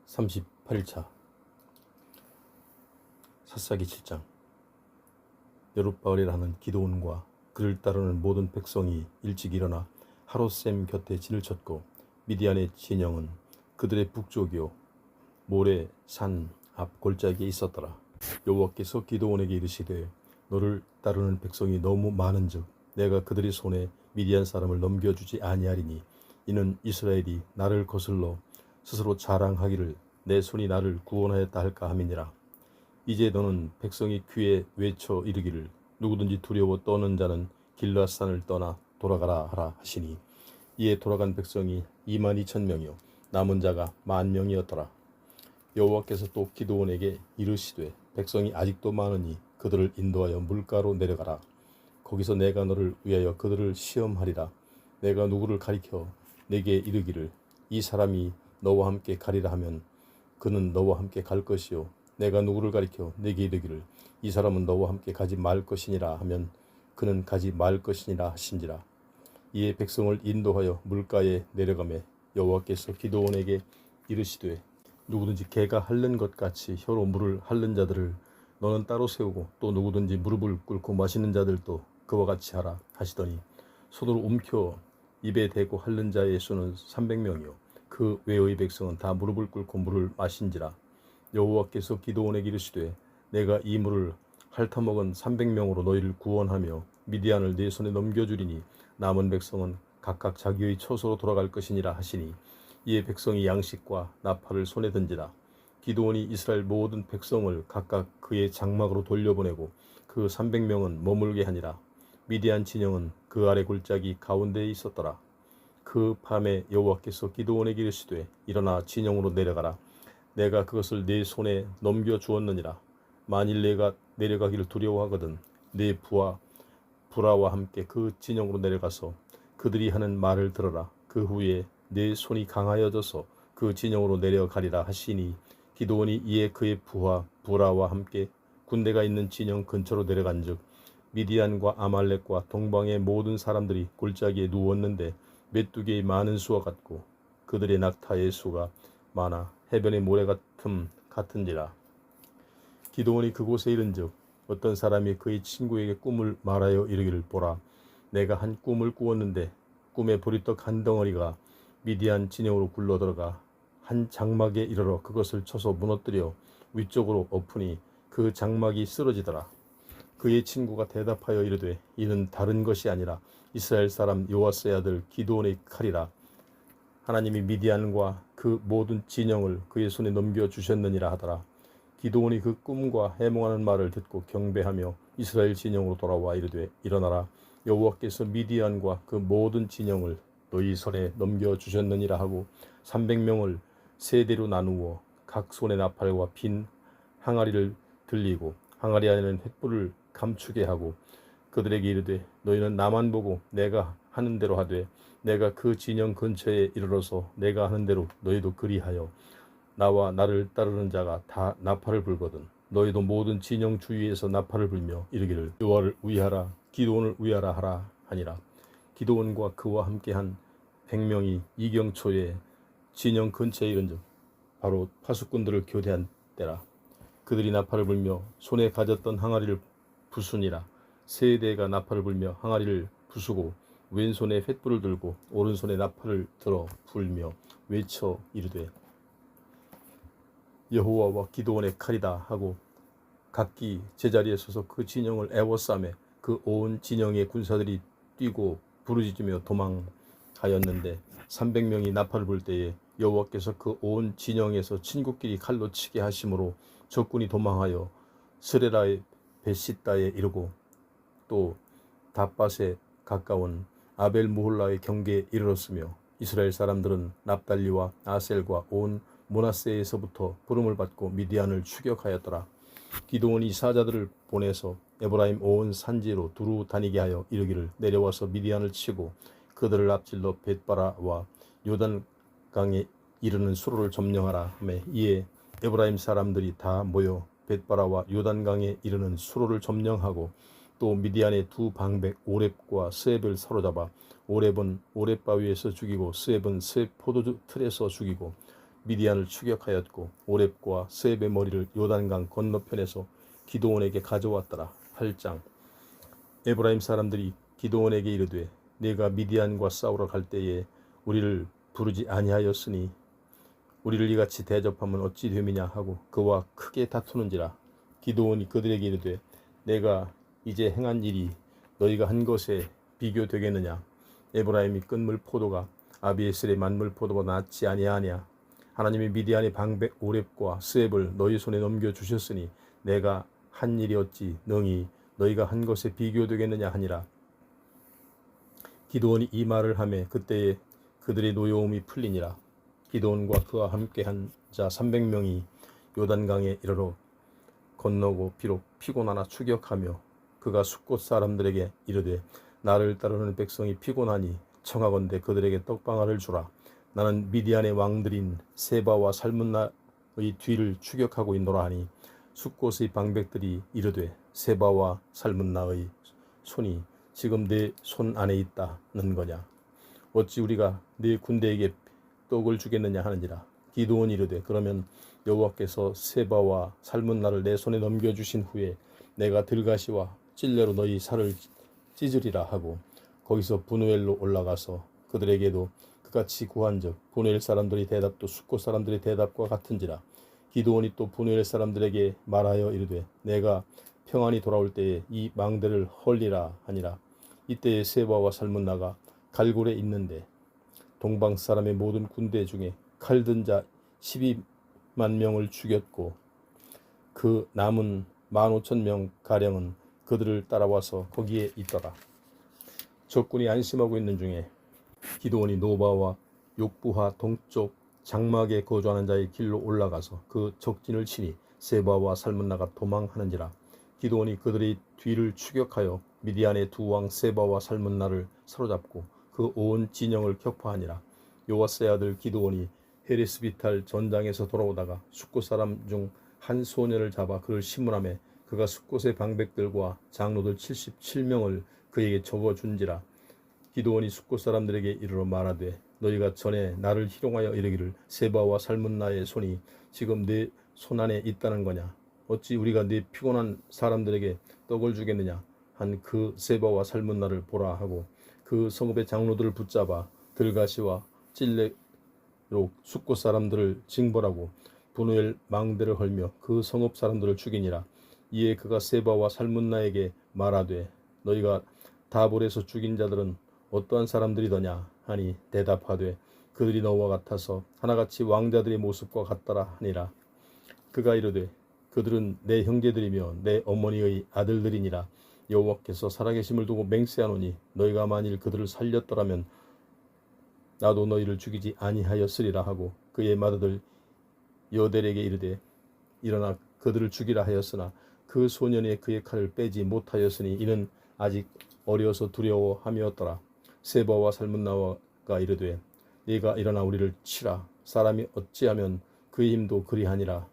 38차 사사기 7장. 여룻바알이라는 기드온과 그를 따르는 모든 백성이 일찍 일어나 하롯셈 곁에 진을 쳤고, 미디안의 진영은 그들의 북쪽이요 모레 산 앞 골짜기에 있었더라. 여호와께서 기드온에게 이르시되, 너를 따르는 백성이 너무 많은즉 내가 그들의 손에 미디안 사람을 넘겨주지 아니하리니, 이는 이스라엘이 나를 거슬러 스스로 자랑하기를 내 손이 나를 구원하였다 할까 함이니라. 이제 너는 백성이 귀에 외쳐 이르기를, 누구든지 두려워 떠는 자는 길르앗산을 떠나 돌아가라 하라 하시니, 이에 돌아간 백성이 22,000명이요 남은 자가 10,000명이었더라. 여호와께서 또 기드온에게 이르시되, 백성이 아직도 많으니 그들을 인도하여 물가로 내려가라. 거기서 내가 너를 위하여 그들을 시험하리라. 내가 누구를 가리켜 내게 이르기를, 이 사람이 너와 함께 가리라 하면 그는 너와 함께 갈 것이요, 내가 누구를 가리켜 내게 이르기를, 이 사람은 너와 함께 가지 말 것이니라 하면 그는 가지 말 것이니라 하신지라. 이에 백성을 인도하여 물가에 내려가매 여호와께서 기드온에게 이르시되, 누구든지 개가 핥는 것 같이 혀로 물을 핥는 자들을 너는 따로 세우고, 또 누구든지 무릎을 꿇고 마시는 자들도 그와 같이 하라 하시더니, 손으로 움켜 입에 대고 핥는 자의 수는 300명이요 그 외의 백성은 다 무릎을 꿇고 물을 마신지라. 여호와께서 기드온에게 이르시되, 내가 이 물을 핥아먹은 300명으로 너희를 구원하며 미디안을 네 손에 넘겨주리니, 남은 백성은 각각 자기의 처소로 돌아갈 것이니라 하시니, 이에 백성이 양식과 나팔을 손에 든지라. 기드온이 이스라엘 모든 백성을 각각 그의 장막으로 돌려보내고 그 300명은 머물게 하니라. 미디안 진영은 그 아래 골짜기 가운데에 있었더라. 그 밤에 여호와께서 기드온에게 이르시되, 일어나 진영으로 내려가라. 내가 그것을 네 손에 넘겨 주었느니라. 만일 내가 내려가기를 두려워하거든 네 부하 부라와 함께 그 진영으로 내려가서 그들이 하는 말을 들어라. 그 후에 내 손이 강하여져서 그 진영으로 내려가리라 하시니, 기드온이 이에 그의 부하 부라와 함께 군대가 있는 진영 근처로 내려간즉, 미디안과 아말렉과 동방의 모든 사람들이 골짜기에 누웠는데 메뚜기의 많은 수와 같고, 그들의 낙타의 수가 많아 해변의 모래 같은지라. 기드온이 그곳에 이른즉 어떤 사람이 그의 친구에게 꿈을 말하여 이르기를, 보라, 내가 한 꿈을 꾸었는데 꿈에 보리떡 한 덩어리가 미디안 진영으로 굴러들어가 한 장막에 이르러 그것을 쳐서 무너뜨려 위쪽으로 엎으니 그 장막이 쓰러지더라. 그의 친구가 대답하여 이르되, 이는 다른 것이 아니라 이스라엘 사람 요아스의 아들 기드온의 칼이라. 하나님이 미디안과 그 모든 진영을 그의 손에 넘겨주셨느니라 하더라. 기드온이 그 꿈과 해몽하는 말을 듣고 경배하며 이스라엘 진영으로 돌아와 이르되, 일어나라, 여호와께서 미디안과 그 모든 진영을 너희 손에 넘겨주셨느니라 하고 300명을 세 대로 나누어 각 손에 나팔과 빈 항아리를 들리고 항아리 안에는 횃불을 감추게 하고, 그들에게 이르되, 너희는 나만 보고 내가 하는 대로 하되, 내가 그 진영 근처에 이르러서 내가 하는 대로 너희도 그리하여 나와 나를 따르는 자가 다 나팔을 불거든 너희도 모든 진영 주위에서 나팔을 불며 이르기를, 여호와를 위하라, 기드온을 위하라 하라 하니라. 기드온과 그와 함께한 100명이 이경초에 진영 근처에 이른즉 바로 파수꾼들을 교대한 때라. 그들이 나팔을 불며 손에 가졌던 항아리를 부수니라. 세 대가 나팔을 불며 항아리를 부수고 왼손에 횃불을 들고 오른손에 나팔을 들어 불며 외쳐 이르되, 여호와와 기드온의 칼이다 하고 각기 제자리에 서서 그 진영을 에워싸매 그 온 진영의 군사들이 뛰고 부르짖으며 도망하였는데, 300명이 나팔을 불 때에 여호와께서 그 온 진영에서 친구끼리 칼로 치게 하심으로 적군이 도망하여 스레라의 벳시다에 이르고 또 닷밧에 가까운 아벨 무홀라의 경계에 이르렀으며, 이스라엘 사람들은 납달리와 아셀과 온 므낫세에서부터 부름을 받고 미디안을 추격하였더라. 기드온이 사자들을 보내서 에브라임 온 산지로 두루 다니게 하여 이르기를, 내려와서 미디안을 치고 그들을 앞질러 벳바라와 요단강에 이르는 수로를 점령하라 하매, 이에 에브라임 사람들이 다 모여 벳바라와 요단강에 이르는 수로를 점령하고, 또 미디안의 두 방백 오렙과 스앱을 사로잡아 오렙은 오렙 바위에서 죽이고 스앱은 스앱 포도주 틀에서 죽이고, 미디안을 추격하였고 오렙과 스앱의 머리를 요단강 건너편에서 기드온에게 가져왔더라. 8장. 에브라임 사람들이 기드온에게 이르되 네가 미디안과 싸우러 갈 때에 우리를 부르지 아니하였으니 우리를 이같이 대접하면 어찌 됨이냐 하고 그와 크게 다투는지라. 기드온이 그들에게 이르되 내가 이제 행한 일이 너희가 한 것에 비교되겠느냐. 에브라임이 끈물 포도가 아비에셀의 만물 포도보다 낫지 아니하냐. 하나님이 미디안의 방백 오렙과 스앱을 너희 손에 넘겨주셨으니 내가 한 일이 어찌 능히 너희가 한 것에 비교되겠느냐 하니라. 기드온이 이 말을 하매 그때에 그들의 노여움이 풀리니라. 기드온과 그와 함께한 자 300명이 요단강에 이르러 건너고 비록 피곤하나 추격하며 그가 숫곳 사람들에게 이르되 나를 따르는 백성이 피곤하니 청하건대 그들에게 떡방아를 주라. 나는 미디안의 왕들인 세바와 살문나의 뒤를 추격하고 있노라 하니 숫곳의 방백들이 이르되 세바와 살문나의 손이 지금 내 손 안에 있다는 거냐. 어찌 우리가 네 군대에게 떡을 주겠느냐 하는지라. 기드온이 이르되 그러면 여호와께서 세바와 살문나를 내 손에 넘겨주신 후에 내가 들가시와 찔레로 너희 살을 찢으리라 하고 거기서 분우엘로 올라가서 그들에게도 그같이 구한즉 분우엘 사람들의 대답도 숫곳 사람들의 대답과 같은지라. 기드온이 또 분우엘 사람들에게 말하여 이르되 내가 평안히 돌아올 때에 이 망대를 헐리라 하니라. 이때에 세바와 살문나가 갈골에 있는데 동방 사람의 모든 군대 중에 칼든 자 12만 명을 죽였고 그 남은 15,000명 가량은 그들을 따라와서 거기에 있더라. 적군이 안심하고 있는 중에 기드온이 노바와 욕부하 동쪽 장막에 거주하는 자의 길로 올라가서 그 적진을 치니 세바와 살문나가 도망하는지라. 기드온이 그들의 뒤를 추격하여 미디안의 두 왕 세바와 살문나를 사로잡고 그 온 진영을 격파하니라. 요아스의 아들 기드온이 헤레스비탈 전장에서 돌아오다가 숫곳 사람 중 한 소년을 잡아 그를 심문하매 그가 숫곳의 방백들과 장로들 77명을 그에게 적어준지라. 기드온이 숫곳 사람들에게 이르러 말하되 너희가 전에 나를 희롱하여 이르기를 세바와 살문나의 손이 지금 내 손 안에 있다는 거냐. 어찌 우리가 네 피곤한 사람들에게 떡을 주겠느냐 한 그 세바와 살문나를 보라 하고 그 성읍의 장로들을 붙잡아 들가시와 찔레로 숫곳 사람들을 징벌하고 분우엘 망대를 헐며 그 성읍 사람들을 죽이니라. 이에 그가 세바와 살문나에게 말하되 너희가 다볼에서 죽인 자들은 어떠한 사람들이더냐 하니 대답하되 그들이 너와 같아서 하나같이 왕자들의 모습과 같더라 하니라. 그가 이르되 그들은 내 형제들이며 내 어머니의 아들들이니라. 여호와께서 살아계심을 두고 맹세하노니 너희가 만일 그들을 살렸더라면 나도 너희를 죽이지 아니하였으리라 하고 그의 맏아들 여델에게 이르되 일어나 그들을 죽이라 하였으나 그 소년이 그의 칼을 빼지 못하였으니 이는 아직 어려서 두려워함이었더라. 세바와 살문나가 이르되 네가 일어나 우리를 치라. 사람이 어찌하면 그의 힘도 그리하니라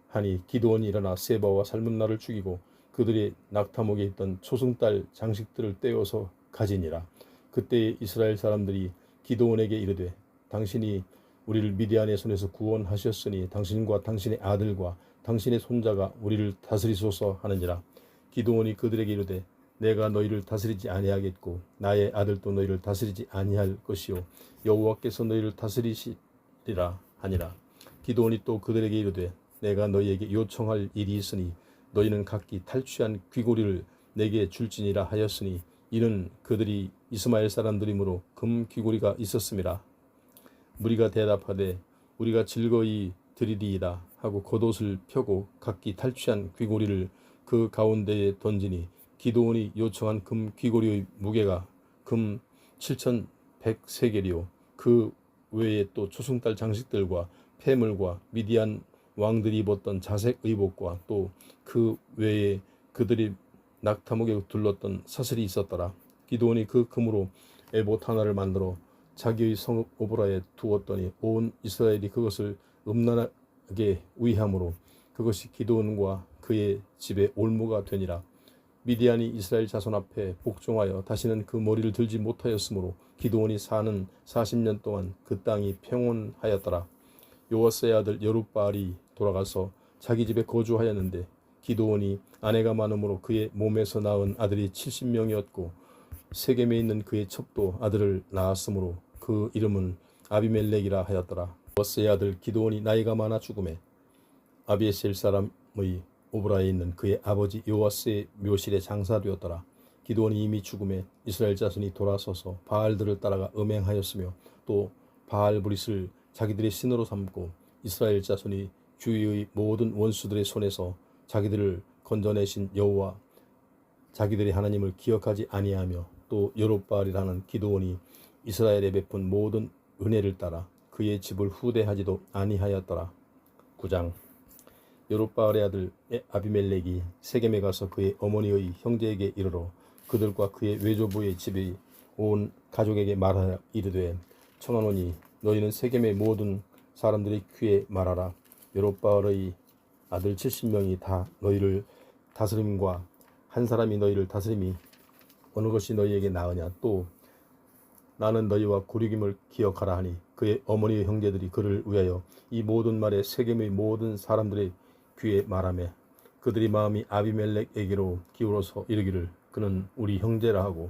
하니 기드온이 일어나 세바와 살문나를 죽이고 그들이 낙타목에 있던 초승달 장식들을 떼어서 가지니라. 그때 이스라엘 사람들이 기드온에게 이르되 당신이 우리를 미디안의 손에서 구원하셨으니 당신과 당신의 아들과 당신의 손자가 우리를 다스리소서 하느니라. 기드온이 그들에게 이르되 내가 너희를 다스리지 아니하겠고 나의 아들도 너희를 다스리지 아니할 것이요 여호와께서 너희를 다스리시리라 하니라. 기드온이 또 그들에게 이르되 내가 너희에게 요청할 일이 있으니 너희는 각기 탈취한 귀고리를 내게 줄지니라 하였으니 이는 그들이 이스마엘 사람들이므로 금 귀고리가 있었음이라. 무리가 대답하되 우리가 즐거이 드리리이다 하고 겉옷을 펴고 각기 탈취한 귀고리를 그 가운데에 던지니 기드온이 요청한 금 귀고리의 무게가 금 7,100세겔이요 그 외에 또 초승달 장식들과 폐물과 미디안 왕들이 입었던 자색 의복과 또 그 외에 그들이 낙타목에 둘렀던 사슬이 있었더라. 기드온이 그 금으로 에봇 하나를 만들어 자기의 성읍 오브라에 두었더니 온 이스라엘이 그것을 음란하게 위함으로 그것이 기드온과 그의 집에 올무가 되니라. 미디안이 이스라엘 자손 앞에 복종하여 다시는 그 머리를 들지 못하였으므로 기드온이 사는 40년 동안 그 땅이 평온하였더라. 요아스의 아들 여룹바알이 돌아가서 자기 집에 거주하였는데 기드온이 아내가 많음으로 그의 몸에서 낳은 아들이 70명이었고 세겜에 있는 그의 첩도 아들을 낳았으므로 그 이름은 아비멜렉이라 하였더라. 요아스의 아들 기드온이 나이가 많아 죽음에 아비에셀 사람의 오브라에 있는 그의 아버지 요아스의 묘실에 장사되었더라. 기드온이 이미 죽음에 이스라엘 자손이 돌아서서 바알들을 따라가 음행하였으며 또 바알브릿을 자기들의 신으로 삼고 이스라엘 자손이 주위의 모든 원수들의 손에서 자기들을 건져내신 여호와 자기들의 하나님을 기억하지 아니하며 또 여룹바알이라는 기드온이 이스라엘에 베푼 모든 은혜를 따라 그의 집을 후대하지도 아니하였더라. 9장. 여룹바알의 아들 아비멜렉이 세겜에 가서 그의 어머니의 형제에게 이르러 그들과 그의 외조부의 집에 온 가족에게 말하여 이르되 청하노니 너희는 세겜의 모든 사람들의 귀에 말하라. 여룹바알의 아들 70명이 다 너희를 다스림과 한 사람이 너희를 다스림이 어느 것이 너희에게 나으냐. 또 나는 너희와 고륙임을 기억하라 하니 그의 어머니의 형제들이 그를 위하여 이 모든 말에 세겜의 모든 사람들의 귀에 말하며 그들이 마음이 아비멜렉에게로 기울어서 이르기를 그는 우리 형제라 하고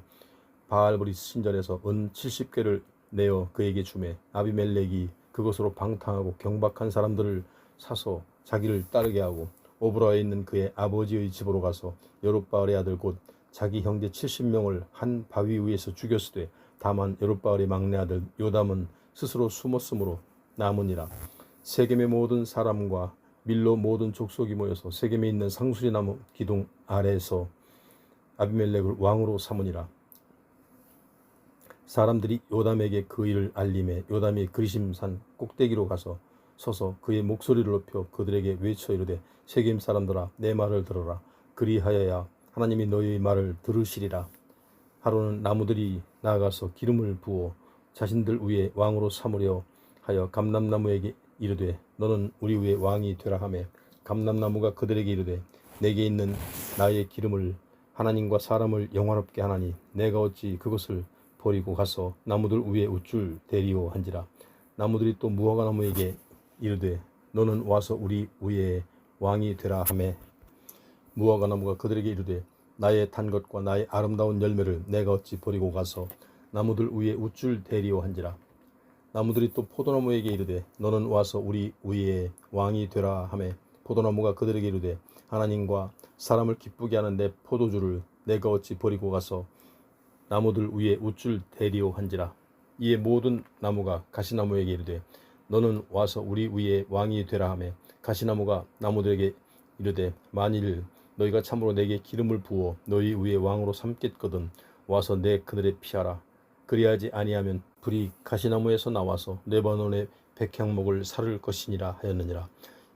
바알브릿 신전에서 은 70개를 내어 그에게 주매 아비멜렉이 그것으로 방탕하고 경박한 사람들을 사서 자기를 따르게 하고 오브라에 있는 그의 아버지의 집으로 가서 여룹바알의 아들 곧 자기 형제 70명을 한 바위 위에서 죽였으되 다만 여룹바알의 막내 아들 요담은 스스로 숨었으므로 남으니라. 세겜의 모든 사람과 밀로 모든 족속이 모여서 세겜에 있는 상수리 나무 기둥 아래에서 아비멜렉을 왕으로 삼으니라. 사람들이 요담에게 그 일을 알림해 요담이 그리심산 꼭대기로 가서 서서 그의 목소리를 높여 그들에게 외쳐 이르되 세겜 사람들아 내 말을 들어라. 그리하여야 하나님이 너희의 말을 들으시리라. 하루는 나무들이 나아가서 기름을 부어 자신들 위에 왕으로 삼으려 하여 감람나무에게 이르되 너는 우리 위에 왕이 되라 하매 감람나무가 그들에게 이르되 내게 있는 나의 기름을 하나님과 사람을 영화롭게 하나니 내가 어찌 그것을 버리고 가서 나무들 위에 우쭐 대리오 한지라. 나무들이 또 무화과 나무에게 이르되 너는 와서 우리 위에 왕이 되라 하매 무화과 나무가 그들에게 이르되 나의 단 것과 나의 아름다운 열매를 내가 어찌 버리고 가서 나무들 위에 우쭐 대리오 한지라. 나무들이 또 포도나무에게 이르되 너는 와서 우리 위에 왕이 되라 하매 포도나무가 그들에게 이르되 하나님과 사람을 기쁘게 하는 내 포도주를 내가 어찌 버리고 가서 나무들 위에 우쭐 대리오 한지라. 이에 모든 나무가 가시나무에게 이르되 너는 와서 우리 위에 왕이 되라 하매 가시나무가 나무들에게 이르되 만일 너희가 참으로 내게 기름을 부어 너희 위에 왕으로 삼겠거든 와서 내 그늘에 피하라. 그리하지 아니하면 불이 가시나무에서 나와서 레바논의 백향목을 사를 것이니라 하였느니라.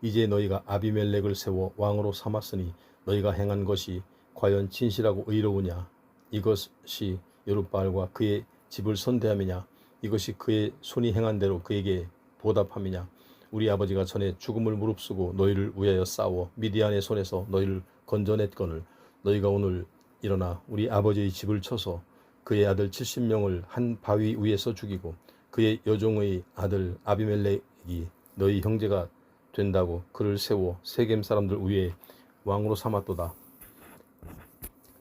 이제 너희가 아비멜렉을 세워 왕으로 삼았으니 너희가 행한 것이 과연 진실하고 의로우냐. 이것이 여룹바알과 그의 집을 선대함이냐. 이것이 그의 손이 행한 대로 그에게 보답함이냐. 우리 아버지가 전에 죽음을 무릅쓰고 너희를 위하여 싸워 미디안의 손에서 너희를 건져냈거늘 너희가 오늘 일어나 우리 아버지의 집을 쳐서 그의 아들 70명을 한 바위 위에서 죽이고 그의 여종의 아들 아비멜렉이 너희 형제가 된다고 그를 세워 세겜 사람들 위에 왕으로 삼았도다.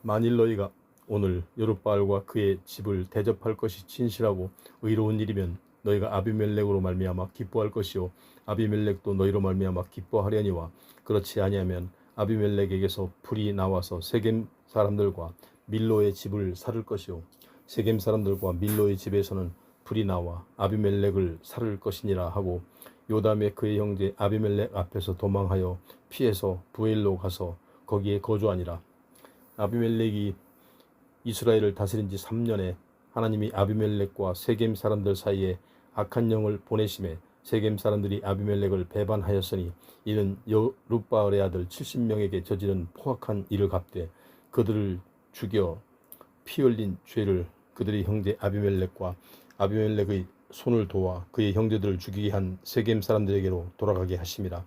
만일 너희가 오늘 여룹바알과 그의 집을 대접할 것이 진실하고 의로운 일이면 너희가 아비멜렉으로 말미암아 기뻐할 것이요 아비멜렉도 너희로 말미암아 기뻐하려니와 그렇지 아니하면 아비멜렉에게서 불이 나와서 세겜 사람들과 밀로의 집을 살을 것이요 세겜 사람들과 밀로의 집에서는 불이 나와 아비멜렉을 살을 것이니라 하고 요담의 그의 형제 아비멜렉 앞에서 도망하여 피해서 부엘로 가서 거기에 거주하니라. 아비멜렉이 이스라엘을 다스린 지 3년에 하나님이 아비멜렉과 세겜 사람들 사이에 악한 영을 보내심에 세겜 사람들이 아비멜렉을 배반하였으니 이는 여룹바알의 아들 70명에게 저지른 포악한 일을 갚되 그들을 죽여 피 흘린 죄를 그들의 형제 아비멜렉과 아비멜렉의 손을 도와 그의 형제들을 죽이게 한 세겜 사람들에게로 돌아가게 하심이라.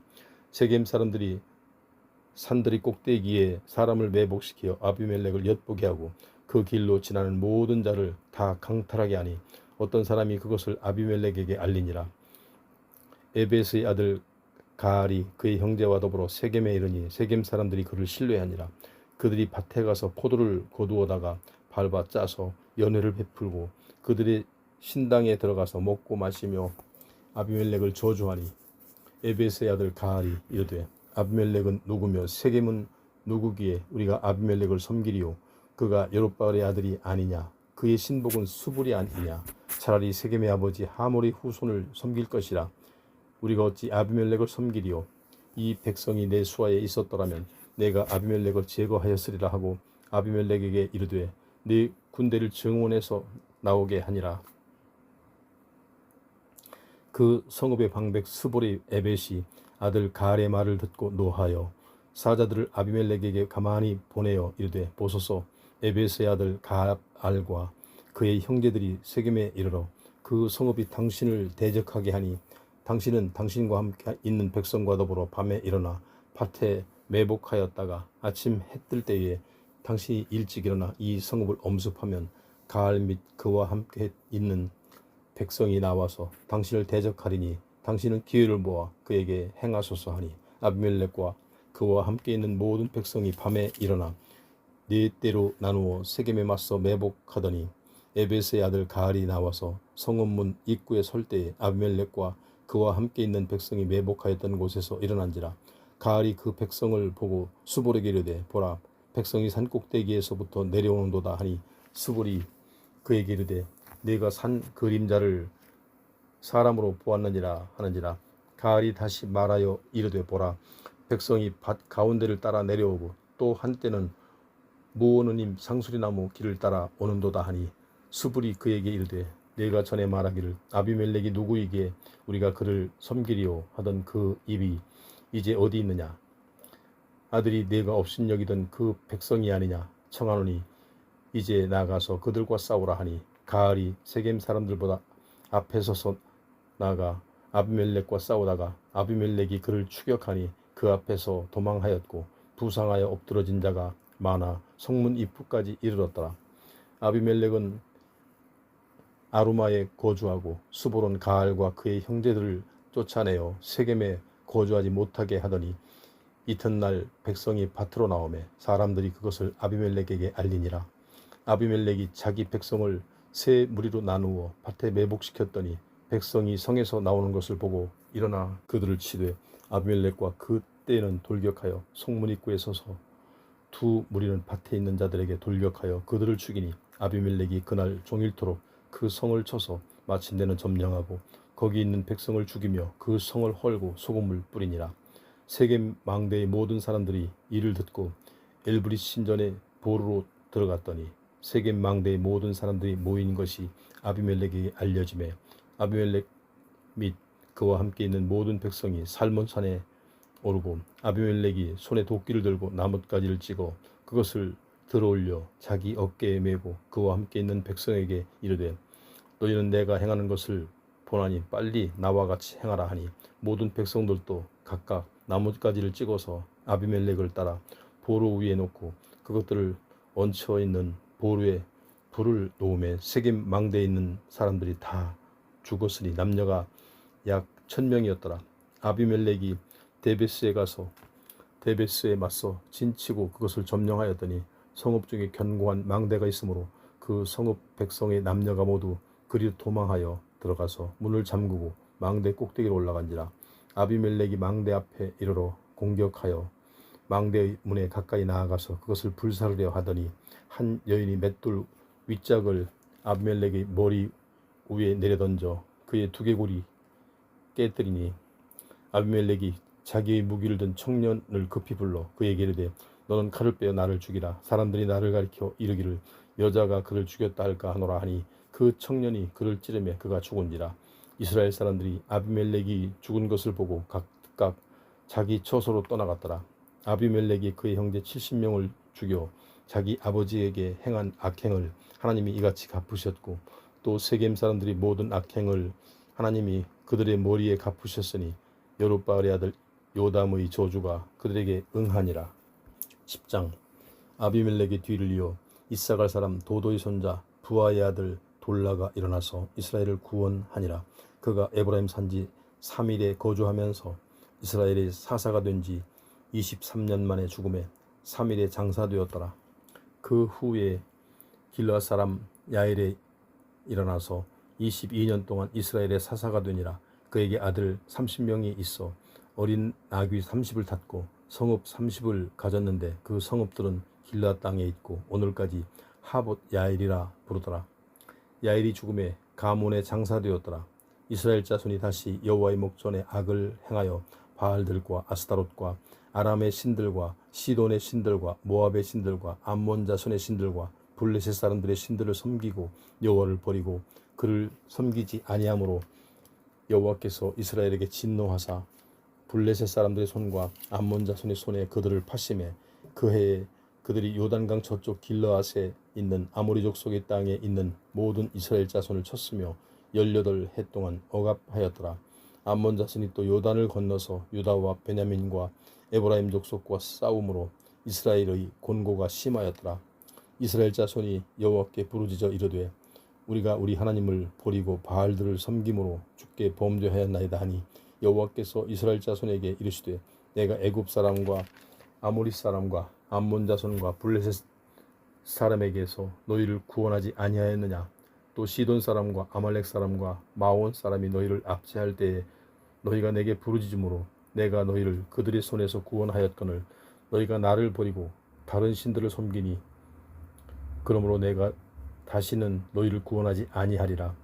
세겜 사람들이 산들이 꼭대기에 사람을 매복시켜 아비멜렉을 엿보게 하고 그 길로 지나는 모든 자를 다 강탈하게 하니 어떤 사람이 그것을 아비멜렉에게 알리니라. 에베스의 아들 가알이 그의 형제와 더불어 세겜에 이르니 세겜 사람들이 그를 신뢰하니라. 그들이 밭에 가서 포도를 거두어다가 밟아 짜서 연회를 베풀고 그들의 신당에 들어가서 먹고 마시며 아비멜렉을 저주하니 에베스의 아들 가알이 이르되 아비멜렉은 누구며 세겜은 누구기에 우리가 아비멜렉을 섬기리요 그가 여룹바알의 아들이 아니냐 그의 신복은 수불이 아니냐 차라리 세겜의 아버지 하몰의 후손을 섬길 것이라 우리가 어찌 아비멜렉을 섬기리요 이 백성이 내 수하에 있었더라면 내가 아비멜렉을 제거하였으리라 하고 아비멜렉에게 이르되 네 군대를 정원에서 나오게 하니라. 그 성읍의 방백 스볼의 에벳이 아들 가알의 말을 듣고 노하여 사자들을 아비멜렉에게 가만히 보내어 이르되 보소서 에벳의 아들 가알과 그의 형제들이 세겜에 이르러 그 성읍이 당신을 대적하게 하니 당신은 당신과 함께 있는 백성과 더불어 밤에 일어나 밭에 매복하였다가 아침 해 뜰 때에 당신이 일찍 일어나 이 성읍을 엄습하면 가알 및 그와 함께 있는 백성이 나와서 당신을 대적하리니 당신은 기회를 모아 그에게 행하소서 하니 아비멜렉과 그와 함께 있는 모든 백성이 밤에 일어나 네 때로 나누어 세겜에 맞서 매복하더니 에베스의 아들 가알이 나와서 성읍문 입구에 설 때에 아비멜렉과 그와 함께 있는 백성이 매복하였던 곳에서 일어난지라. 가알이 그 백성을 보고 수볼에게 이르되 보라 백성이 산 꼭대기에서부터 내려오는도다 하니 수볼이 그에게 이르되 네가 산 그림자를 사람으로 보았느니라 하는지라. 가알이 다시 말하여 이르되 보라 백성이 밭 가운데를 따라 내려오고 또 한때는 무오느님 상수리나무 길을 따라 오는도다 하니 수불이 그에게 이르되 네가 전에 말하기를 아비멜렉이 누구이기에 우리가 그를 섬기리요 하던 그 입이 이제 어디 있느냐 아들이 네가 업신여기던 그 백성이 아니냐 청하노니 이제 나가서 그들과 싸우라 하니 가알이 세겜 사람들보다 앞에 서서 나가 아비멜렉과 싸우다가 아비멜렉이 그를 추격하니 그 앞에서 도망하였고 부상하여 엎드러진 자가 많아 성문 입구까지 이르렀더라. 아비멜렉은 아루마에 거주하고 수볼은 가알과 그의 형제들을 쫓아내어 세겜에 거주하지 못하게 하더니 이튿날 백성이 밭으로 나오매 사람들이 그것을 아비멜렉에게 알리니라. 아비멜렉이 자기 백성을 세 무리로 나누어 밭에 매복시켰더니 백성이 성에서 나오는 것을 보고 일어나 그들을 치되 아비멜렉과 그때는 돌격하여 성문 입구에 서서 두 무리는 밭에 있는 자들에게 돌격하여 그들을 죽이니 아비멜렉이 그날 종일토록 그 성을 쳐서 마침내는 점령하고 거기 있는 백성을 죽이며 그 성을 헐고 소금을 뿌리니라. 세겜 망대의 모든 사람들이 이를 듣고 엘브릿 신전에 보루로 들어갔더니 세겜 망대의 모든 사람들이 모인 것이 아비멜렉에게 알려지매 아비멜렉 및 그와 함께 있는 모든 백성이 살몬산에 오르고 아비멜렉이 손에 도끼를 들고 나뭇가지를 찍어 그것을 들어올려 자기 어깨에 메고 그와 함께 있는 백성에게 이르되 너희는 내가 행하는 것을 보나니 빨리 나와 같이 행하라 하니 모든 백성들도 각각 나뭇가지를 찍어서 아비멜렉을 따라 보루 위에 놓고 그것들을 얹혀 있는 보루에 불을 놓음에 세겜 망대에 있는 사람들이 다 죽었으니 남녀가 약 1000명이었더라. 아비멜렉이 데베스에 가서 데베스에 맞서 진치고 그것을 점령하였더니 성읍 중에 견고한 망대가 있으므로 그 성읍 백성의 남녀가 모두 그리로 도망하여 들어가서 문을 잠그고 망대 꼭대기로 올라간지라. 아비멜렉이 망대 앞에 이르러 공격하여 망대의 문에 가까이 나아가서 그것을 불사르려 하더니 한 여인이 맷돌 윗짝을 아비멜렉의 머리 위에 내려던져 그의 두개골이 깨뜨리니 아비멜렉이 자기의 무기를 든 청년을 급히 불러 그에게 이르되 너는 칼을 빼어 나를 죽이라. 사람들이 나를 가리켜 이르기를 여자가 그를 죽였다 할까 하노라 하니 그 청년이 그를 찌르매 그가 죽은지라. 이스라엘 사람들이 아비멜렉이 죽은 것을 보고 각각 자기 처소로 떠나갔더라. 아비멜렉이 그의 형제 70명을 죽여 자기 아버지에게 행한 악행을 하나님이 이같이 갚으셨고 또 세겜 사람들이 모든 악행을 하나님이 그들의 머리에 갚으셨으니 여룹바알의 아들 요담의 저주가 그들에게 응하니라. 10장. 아비멜렉의 뒤를 이어 이사갈 사람 도도의 손자 부하의 아들 돌라가 일어나서 이스라엘을 구원하니라. 그가 에브라임 산지 3일에 거주하면서 이스라엘의 사사가 된 지 23년 만에 죽음에 3일에 장사되었더라. 그 후에 길르앗 사람 야엘에 일어나서 22년 동안 이스라엘의 사사가 되니라. 그에게 아들 30명이 있어 어린 나귀 30을 탔고 성읍 30을 가졌는데 그 성읍들은 길르앗 땅에 있고 오늘까지 하봇 야엘이라 부르더라. 야엘이 죽음에 가문에 장사되었더라. 이스라엘 자손이 다시 여호와의 목전에 악을 행하여 바알들과 아스타롯과 아람의 신들과 시돈의 신들과 모압의 신들과 암몬 자손의 신들과 블레셋 사람들의 신들을 섬기고 여호와를 버리고 그를 섬기지 아니하므로 여호와께서 이스라엘에게 진노하사 블레셋 사람들의 손과 암몬 자손의 손에 그들을 파심해 그 해에 그들이 요단강 저쪽 길르앗에 있는 아모리족 속의 땅에 있는 모든 이스라엘 자손을 쳤으며 18해 동안 억압하였더라. 암몬 자손이 또 요단을 건너서 유다와 베냐민과 에브라임 족속과 싸움으로 이스라엘의 곤고가 심하였더라. 이스라엘 자손이 여호와께 부르짖어 이르되 우리가 우리 하나님을 버리고 바알들을 섬김으로 주께 범죄하였나이다 하니 여호와께서 이스라엘 자손에게 이르시되 내가 애굽 사람과 아모리 사람과 암몬 자손과 블레셋 사람에게서 너희를 구원하지 아니하였느냐. 또 시돈 사람과 아말렉 사람과 마온 사람이 너희를 압제할 때에 너희가 내게 부르짖음으로 내가 너희를 그들의 손에서 구원하였거늘 너희가 나를 버리고 다른 신들을 섬기니 그러므로 내가 다시는 너희를 구원하지 아니하리라.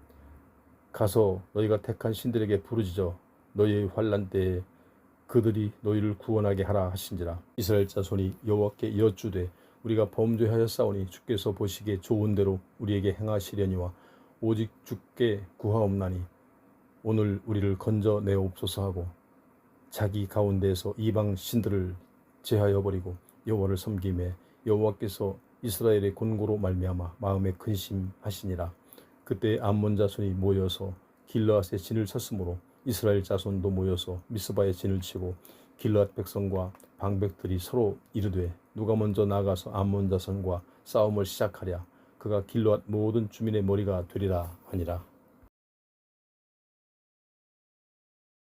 가서 너희가 택한 신들에게 부르짖어 너희의 환난 때에 그들이 너희를 구원하게 하라 하신지라. 이스라엘 자손이 여호와께 여쭈되 우리가 범죄하였사오니 주께서 보시기에 좋은 대로 우리에게 행하시려니와 오직 주께 구하옵나니 오늘 우리를 건져내옵소서 하고 자기 가운데에서 이방 신들을 제하여 버리고 여호와를 섬김에 여호와께서 이스라엘의 곤고로 말미암아 마음에 근심하시니라. 그때 암몬 자손이 모여서 길르앗에 진을 쳤으므로 이스라엘 자손도 모여서 미스바에 진을 치고 길르앗 백성과 방백들이 서로 이르되 누가 먼저 나가서 암몬 자손과 싸움을 시작하랴. 그가 길르앗 모든 주민의 머리가 되리라 하니라.